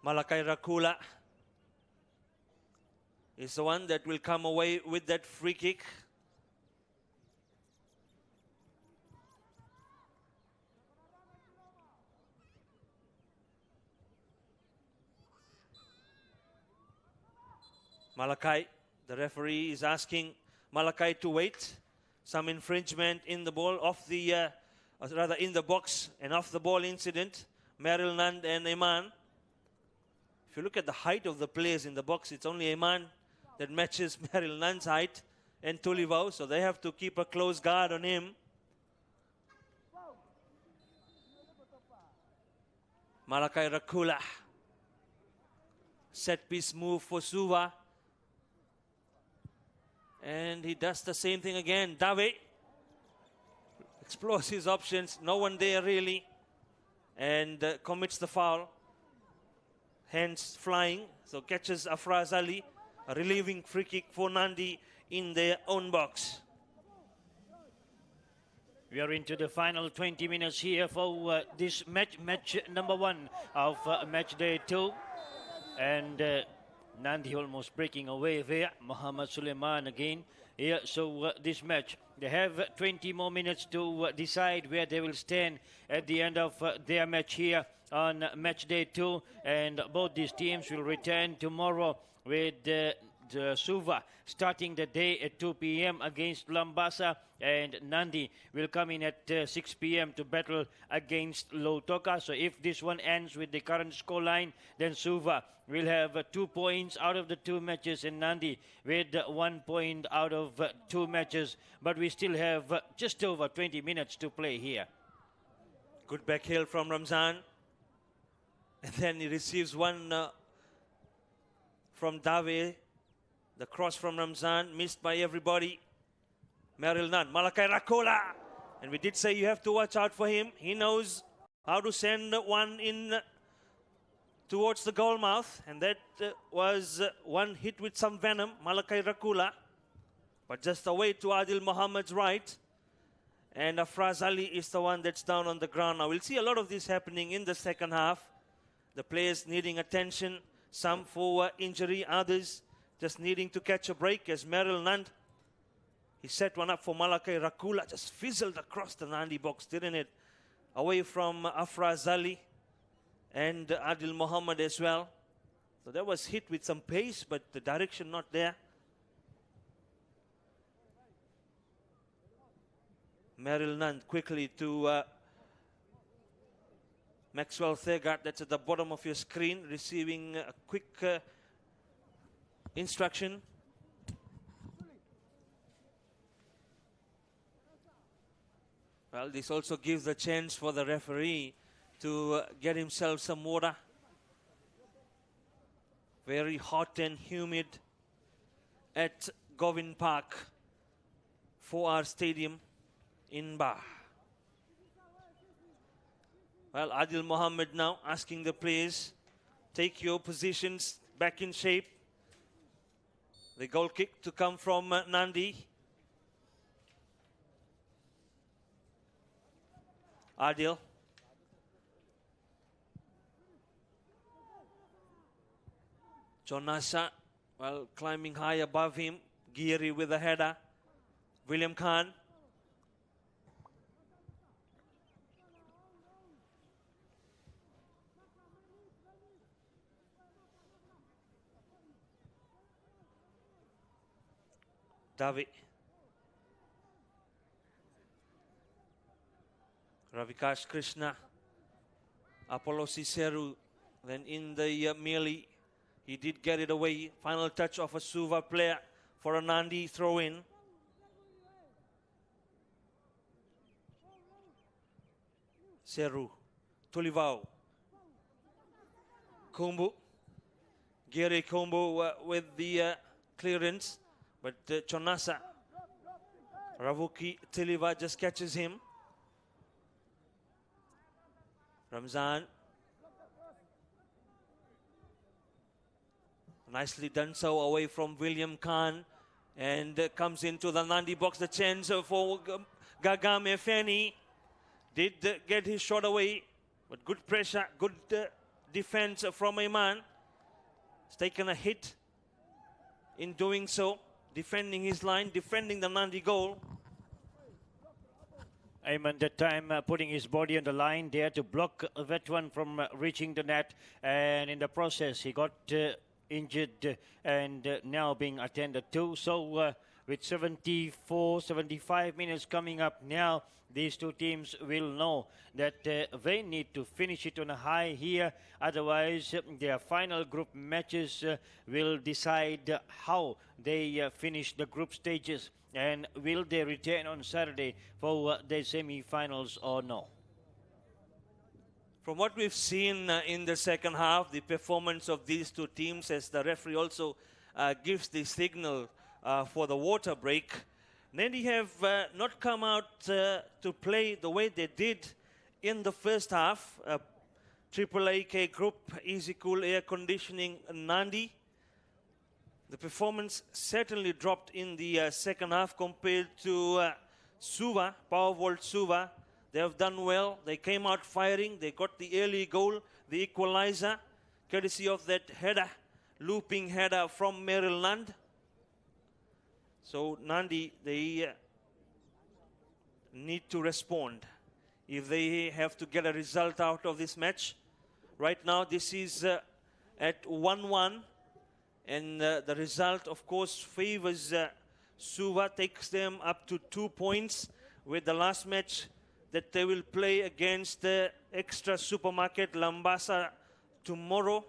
Malakai Rakula is the one that will come away with that free kick. Malakai, the referee is asking Malakai to wait. Some infringement in the ball, off the, rather in the box and off the ball incident. Merrill Nand and Eman. If you look at the height of the players in the box, it's only Eman that matches Merrill Nand's height and Tulivao, so they have to keep a close guard on him. Malakai Rakula. Set piece move for Suva. And he does the same thing again. Dave explores his options. No one there really. And commits the foul. Hands flying. So catches Afraz Ali. A relieving free kick for Nadi in their own box. We are into the final 20 minutes here for this match number 1 of match day 2. And Nadi almost breaking away there. Muhammad Suleiman again. Yeah, so this match, they have 20 more minutes to decide where they will stand at the end of their match here on match day 2. And both these teams will return tomorrow with the Suva starting the day at 2 p.m. against Lambasa, and Nadi will come in at 6 p.m. to battle against Lautoka. So if this one ends with the current scoreline, then Suva will have 2 points out of the 2 matches, and Nadi with 1 point out of 2 matches. But we still have just over 20 minutes to play here. Good back heel from Ramzan. And then he receives one from Dave. The cross from Ramzan, missed by everybody. Merrill Nand, Malakai Rakula. And we did say you have to watch out for him. He knows how to send one in towards the goal mouth. And that was one hit with some venom, Malakai Rakula. But just away to Adil Muhammad's right. And Afraz Ali is the one that's down on the ground now. We'll see a lot of this happening in the second half. The players needing attention, some for injury, others just needing to catch a break, as Merrill Nand, he set one up for Malakai Rakula, just fizzled across the Nadi box, didn't it? Away from Afraz Ali and Adil Muhammad as well. So that was hit with some pace, but the direction not there. Merrill Nand quickly to Maxwell Thegard, that's at the bottom of your screen, receiving a quick instruction. Well, this also gives a chance for the referee to get himself some water. Very hot and humid at Govind Park, 4R Stadium in Bah. Well, Adil Muhammad now asking the players, take your positions back in shape. The goal kick to come from Nadi. Adil. Jonasa, well, climbing high above him. Giri with a header. William Khan. Davi. Ravikash Krishna. Apollo Ciceru. Then in the melee, he did get it away. Final touch of a Suva player for a Nadi throw-in. Seru. Tulivao. Kumbu. Giri Kumbu with the clearance. But Chonasa, Ravuki Tiliva just catches him. Ramzan. Nicely done so away from William Khan. And comes into the Nadi box. The chance for Gagame Feni. Did get his shot away. But good pressure, good defense from Ayman. He's taken a hit in doing so, defending his line, defending the Nadi goal. Ayman that time putting his body on the line there to block that one from reaching the net, and in the process he got injured and now being attended to. So with 74, 75 minutes coming up now, these two teams will know that they need to finish it on a high here. Otherwise, their final group matches will decide how they finish the group stages. And will they return on Saturday for the semi-finals or no? From what we've seen in the second half, the performance of these two teams, as the referee also gives the signal for the water break, Nadi have not come out to play the way they did in the first half. Triple AK group, easy cool air conditioning, Nadi. The performance certainly dropped in the second half compared to Suva, Powervolt Suva. They have done well. They came out firing. They got the early goal, the equalizer, courtesy of that header, looping header from Merrill Nand. So Nadi, they need to respond if they have to get a result out of this match. Right now, this is at 1-1. And the result, of course, favors Suva, takes them up to 2 points with the last match that they will play against Extra Supermarket Lambasa tomorrow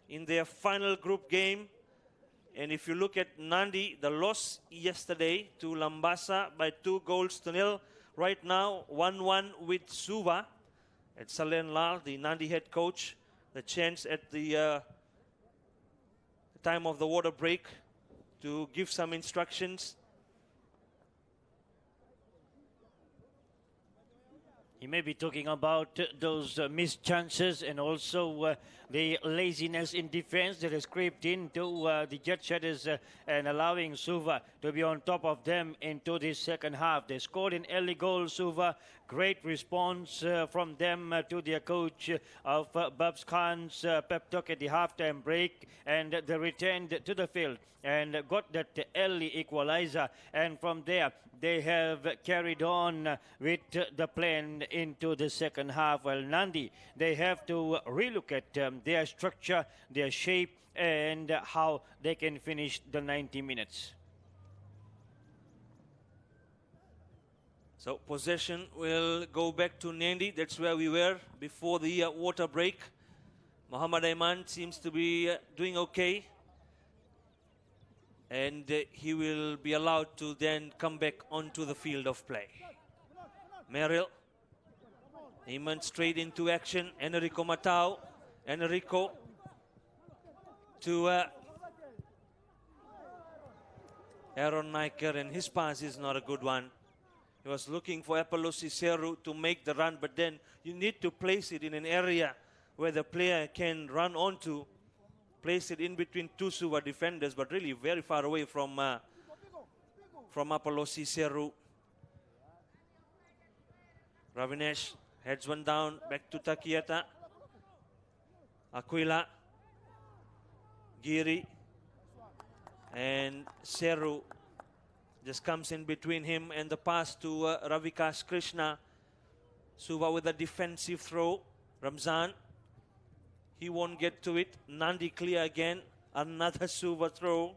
in their final group game. And if you look at Nadi, the loss yesterday to Lambasa by 2-0. Right now, 1-1 with Suva. At Salen Lal, the Nadi head coach, the chance at the time of the water break to give some instructions. He may be talking about those missed chances and also the laziness in defense that has crept into the Jet Setters and allowing Suva to be on top of them into the second half. They scored an early goal, Suva. Great response from them to their coach of Babs Khan's pep talk at the halftime break, and they returned to the field and got that early equalizer, and from there they have carried on with the plan into the second half. Well, Nadi, they have to relook at their structure, their shape, and how they can finish the 90 minutes. So possession will go back to Nadi. That's where we were before the water break. Muhammad Ayman seems to be doing okay. And he will be allowed to then come back onto the field of play. Merrill. Ayman straight into action. Enrico Matao. Enrico to Aaron Niker, and his pass is not a good one. He was looking for Apollo Cicero to make the run, but then you need to place it in an area where the player can run onto. Place it in between two Suva defenders, but really very far away from Apollo Cicero. Ravinesh heads one down, back to Takieta. Aquila, Giri, and Seru just comes in between him and the pass to Ravikas Krishna. Suva with a defensive throw. Ramzan, he won't get to it. Nadi clear again. Another Suva throw.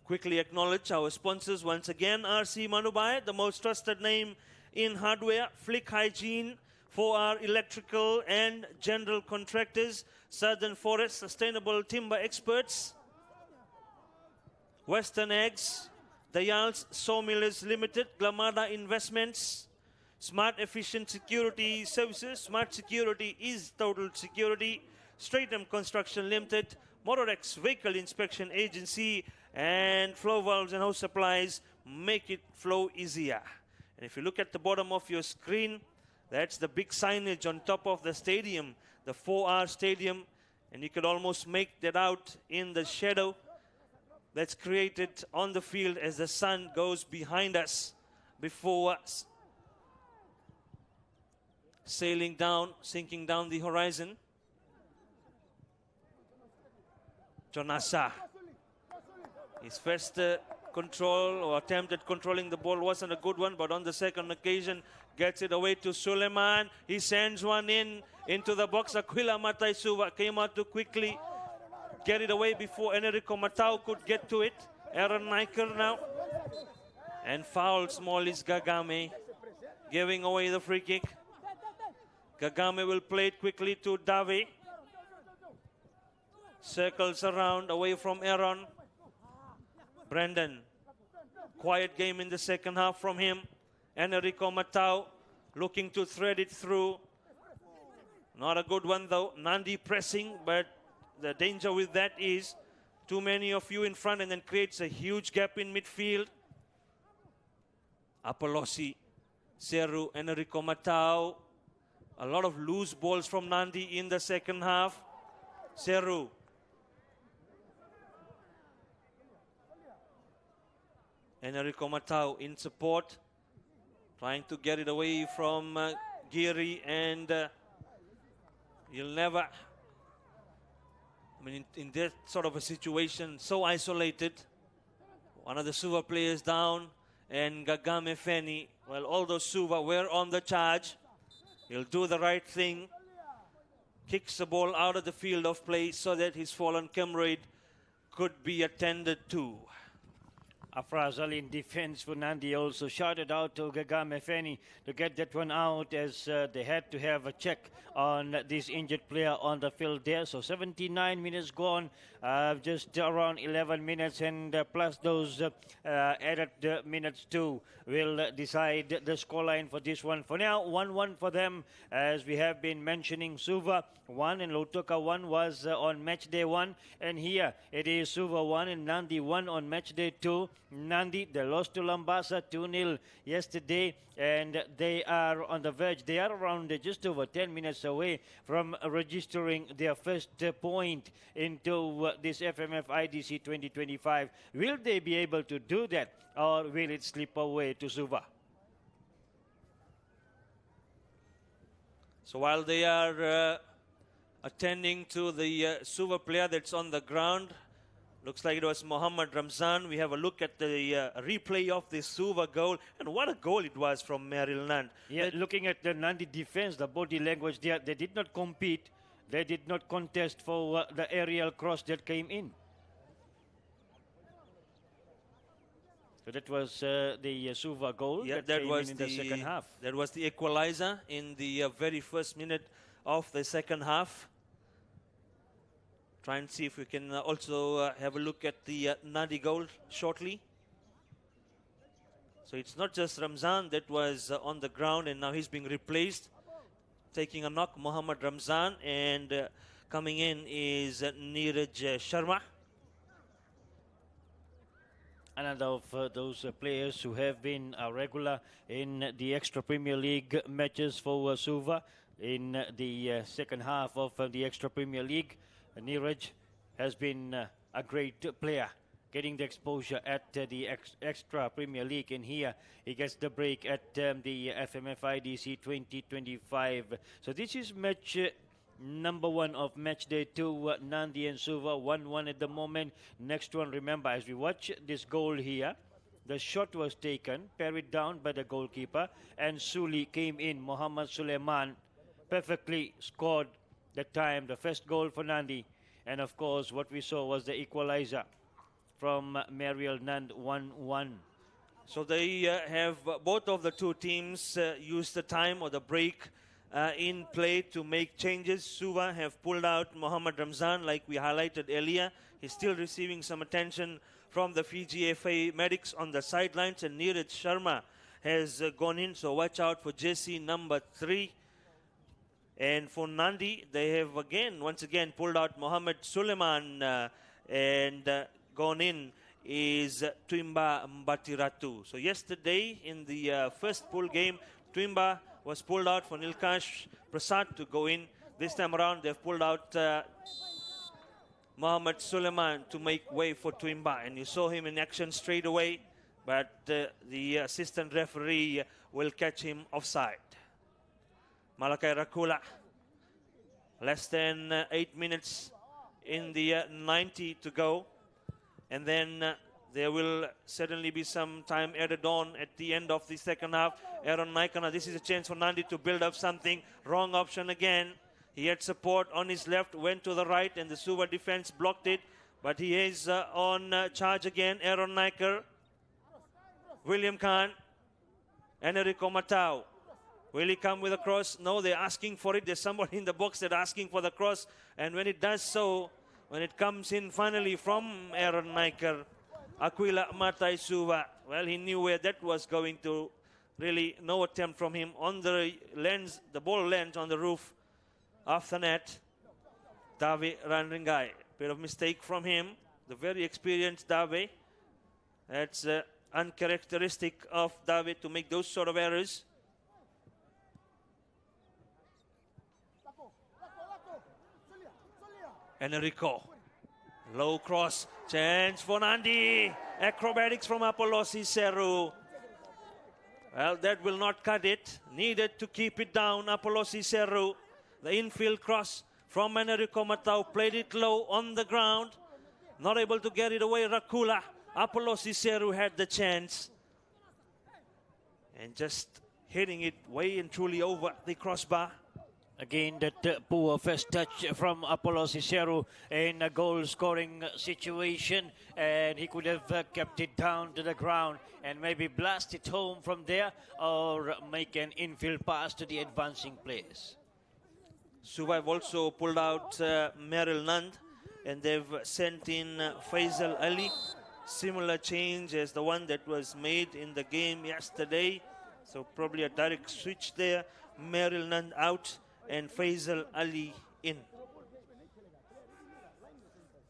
Quickly acknowledge our sponsors once again. RC Manubai, the most trusted name in hardware. Flick Hygiene for our electrical and general contractors. Southern Forest Sustainable Timber Experts. Western Eggs. Dayal's Sawmillers Limited. Glamada Investments. Smart Efficient Security Services. Smart Security is total security. Stratham Construction Limited. Motorex Vehicle Inspection Agency. And Flow Valves and Hose Supplies. Make it flow easier. And if you look at the bottom of your screen, that's the big signage on top of the stadium, the 4R Stadium. And you could almost make that out in the shadow that's created on the field as the sun goes behind us. before sailing down, sinking down the horizon. Jonasa. His first control or attempt at controlling the ball wasn't a good one, but on the second occasion gets it away to Suleiman. He sends one into the box. Aquila Matai Suva came out too quickly. Get it away before Enrico Matau could get to it. Aaron Niker now. And foul small is Gagame, giving away the free kick. Gagame will play it quickly to Dave. Circles around, away from Aaron. Brendan. Quiet game in the second half from him. Enrico Matau looking to thread it through. Not a good one though. Nadi pressing, but the danger with that is too many of you in front and then creates a huge gap in midfield. Apollosi, Seru, Enrico Matau. A lot of loose balls from Nadi in the second half. Seru. Enrico Matau in support. Trying to get it away from Giri, and you'll never, I mean, in that sort of a situation, so isolated, one of the Suva players down, and Gagame Feni, well, although Suva were on the charge, he'll do the right thing, kicks the ball out of the field of play so that his fallen comrade could be attended to. Afrazal in defense for Nadi also shouted out to Gagame Feni to get that one out, as they had to have a check on this injured player on the field there. So 79 minutes gone, just around 11 minutes, and plus those added minutes too will decide the scoreline for this one. For now, 1-1 for them, as we have been mentioning. Suva 1 and Lautoka 1 was on match day 1, and here it is Suva 1 and Nadi 1 on match day 2. Nadi, they lost to Lambasa 2-0 yesterday, and they are on the verge. They are around just over 10 minutes away from registering their first point into this FMF IDC 2025. Will they be able to do that, or will it slip away to Suva? So while they are attending to the Suva player that's on the ground, looks like it was Mohammad Ramzan. We have a look at the replay of the Suva goal. And what a goal it was from Meril Nand. Yeah, looking at the Nandi defense, the body language there, they did not compete. They did not contest for the aerial cross that came in. So that was the Suva goal that came was in the second half. That was the equalizer in the very first minute of the second half. Try and see if we can also have a look at the Nadi goal shortly. So it's not just Ramzan that was on the ground, and now he's being replaced. Taking a knock, Mohammad Ramzan, and coming in is Neeraj Sharma. Another of those players who have been regular in the Extra Premier League matches for Suva in the second half of the Extra Premier League. Neeraj has been a great player, getting the exposure at the Extra Premier League, and here he gets the break at the FMF IDC 2025. So this is match number 1 of match day 2, Nadi and Suva, 1-1 at the moment. Next one, remember, as we watch this goal here, the shot was taken, parried down by the goalkeeper, and Suli came in. Muhammad Suleiman perfectly scored that time, the first goal for Nadi. And of course, what we saw was the equalizer from Mariel Nand, 1-1. So they have both of the two teams used the time or the break in play to make changes. Suva have pulled out Mohammad Ramzan, like we highlighted earlier. He's still receiving some attention from the Fiji FA medics on the sidelines, and Neeraj Sharma has gone in, so watch out for Jesse number 3. And for Nadi, they have once again pulled out Mohammed Suleiman, and gone in is Twimba Mbatiratu. So yesterday in the first pool game, Twimba was pulled out for Nilkash Prasad to go in. This time around, they've pulled out Mohammed Suleiman to make way for Twimba. And you saw him in action straight away. but the assistant referee will catch him offside. Malakai Rakula, less than 8 minutes in the 90 to go, and then there will certainly be some time added on at the end of the second half. Aaron Naikana, this is a chance for Nadi to build up something. Wrong option again. He had support on his left, went to the right, and the Suva defense blocked it. But he is on charge again. Aaron Naiker, William Khan, Enrico Matau. Will he come with a cross? No, they're asking for it. There's somebody in the box that's asking for the cross. And when it does so, when it comes in finally from Aaron Naiker, Aquila Matai Suva, well, he knew where that was going to. Really, no attempt from him on the lens, the ball lands on the roof of the net. Davi Ranringai, bit of mistake from him. The very experienced Davi. That's uncharacteristic of Davi to make those sort of errors. Enrico, low cross, chance for Nandi. Acrobatics from Apollosi Seru. Well, that will not cut it. Needed to keep it down, Apollosi Seru. The infield cross from Enrico Matau, played it low on the ground. Not able to get it away, Rakula. Apollosi Seru had the chance. And just hitting it way and truly over the crossbar. Again, that poor first touch from Apollo Cicero in a goal-scoring situation, and he could have kept it down to the ground and maybe blast it home from there or make an infield pass to the advancing players. Suva have also pulled out Merrill Nand, and they've sent in Faisal Ali. Similar change as the one that was made in the game yesterday. So probably a direct switch there. Merrill Nand out and Faisal Ali in.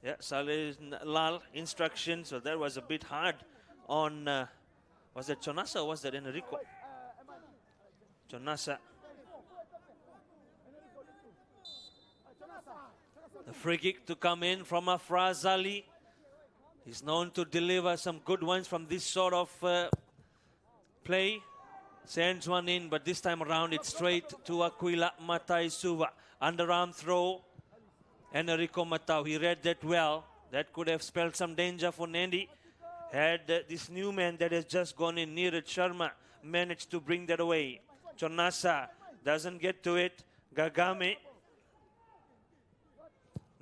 Yeah, Saleh Lal instruction. So that was a bit hard on, was that Chonasa or was that Enrico? Chonasa. The free kick to come in from Afraz Ali. He's known to deliver some good ones from this sort of play. Sends one in, but this time around it's straight to Aquila Matai Suva. Underarm throw. Enrico Matau, he read that well. That could have spelled some danger for Nadi. Had this new man that has just gone in, Neeraj Sharma, managed to bring that away. Chonasa doesn't get to it. Gagame.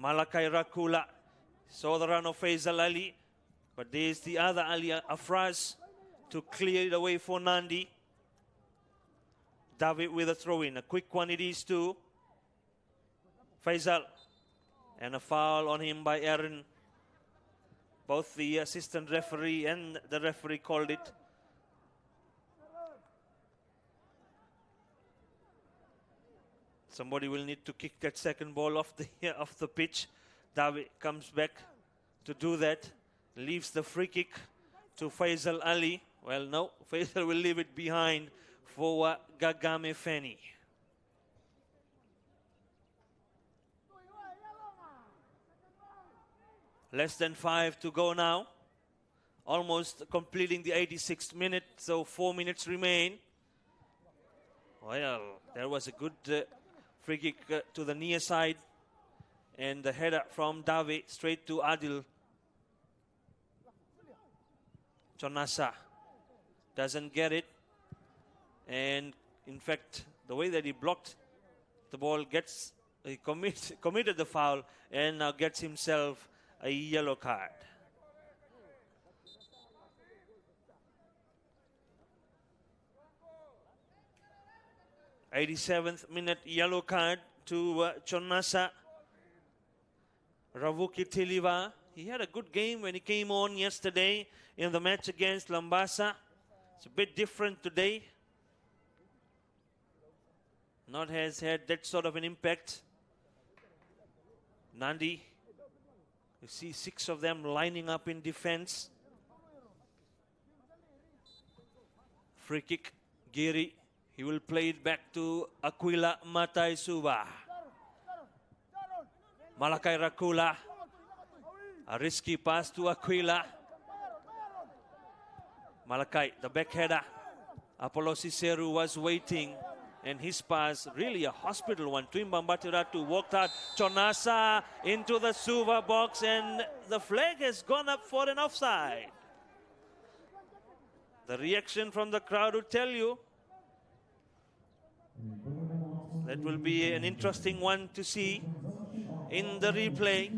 Malakai Rakula. Saw the run of Faisal Ali. But there's the other Ali, Afraz, to clear it away for Nandi. David with a throw-in. A quick one it is too. Faisal. And a foul on him by Aaron. Both the assistant referee and the referee called it. Somebody will need to kick that second ball off the pitch. David comes back to do that. Leaves the free kick to Faisal Ali. Well, no, Faisal will leave it behind for Gagame Feni. Less than 5 to go now. Almost completing the 86th minute, so 4 minutes remain. Well, there was a good free kick to the near side. And the header from Davi straight to Adil. Chonasa doesn't get it. And in fact, the way that he blocked the ball, he committed the foul and now gets himself a yellow card. '87th minute yellow card to Chonasa. Ravuki Tiliva, he had a good game when he came on yesterday in the match against Lambasa. It's a bit different today. Not has had that sort of an impact. Nandi, you see 6 of them lining up in defense. Free kick, Giri. He will play it back to Aquila Matai Suva. Malakai Rakula. A risky pass to Aquila. Malakai, the backheader. Apollo Ciceru was waiting, and his pass, really a hospital one. Twimbang Batiratu walked out. Chonasa into the Suva box, and the flag has gone up for an offside. The reaction from the crowd will tell you. That will be an interesting one to see in the replay.